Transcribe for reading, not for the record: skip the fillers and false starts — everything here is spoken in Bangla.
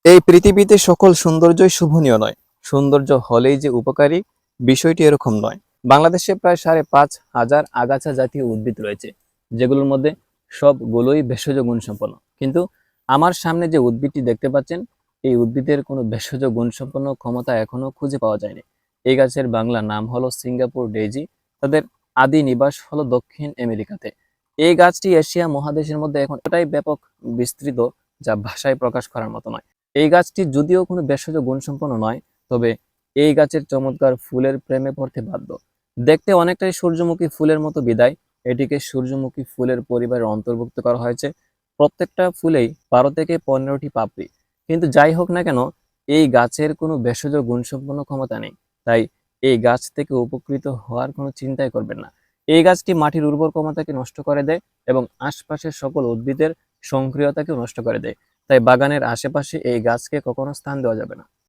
এই পৃথিবীতে সকল সৌন্দর্যই শুভনীয় নয়। সৌন্দর্য হলেই যে উপকারী, বিষয়টি এরকম নয়। বাংলাদেশে প্রায় 5,500 আগাছা জাতীয় উদ্ভিদ রয়েছে, যেগুলোর মধ্যে সবগুলোই ভেষজ গুণসম্পন্ন। কিন্তু আমার সামনে যে উদ্ভিদটি দেখতে পাচ্ছেন, এই উদ্ভিদের কোনো ভেষজ গুণসম্পন্ন ক্ষমতা এখনো খুঁজে পাওয়া যায়নি। এই গাছের বাংলা নাম হলো সিঙ্গাপুর ডেইজি। তাদের আদি নিবাস হলো দক্ষিণ আমেরিকাতে। এই গাছটি এশিয়া মহাদেশের মধ্যে এখন এতটাই ব্যাপক বিস্তৃত, যা ভাষায় প্রকাশ করার মতো নয়। এই গাছটি যদিও কোনো ভেষজ গুণসম্পন্ন নয়, তবে এই গাছের চমৎকার ফুলের প্রেমে পড়তে বাধ্য। দেখতে অনেকটাই সূর্যমুখী ফুলের মতো বিদায় এটিকে সূর্যমুখী ফুলের পরিবারের অন্তর্ভুক্ত করা হয়েছে। প্রত্যেকটা ফুলেই 12 থেকে 15টি পাপড়ি। কিন্তু যাই হোক না কেন, এই গাছের কোনো ভেষজ গুণসম্পন্ন ক্ষমতা নেই। তাই এই গাছ থেকে উপকৃত হওয়ার কোনো চিন্তাই করবেন না। এই গাছটি মাটির উর্বর ক্ষমতাকে নষ্ট করে দেয় এবং আশপাশের সকল উদ্ভিদের সক্রিয়তাকেও নষ্ট করে দেয়। তাই বাগানের আশেপাশে এই গাছকে কখনো স্থান দেওয়া যাবে না।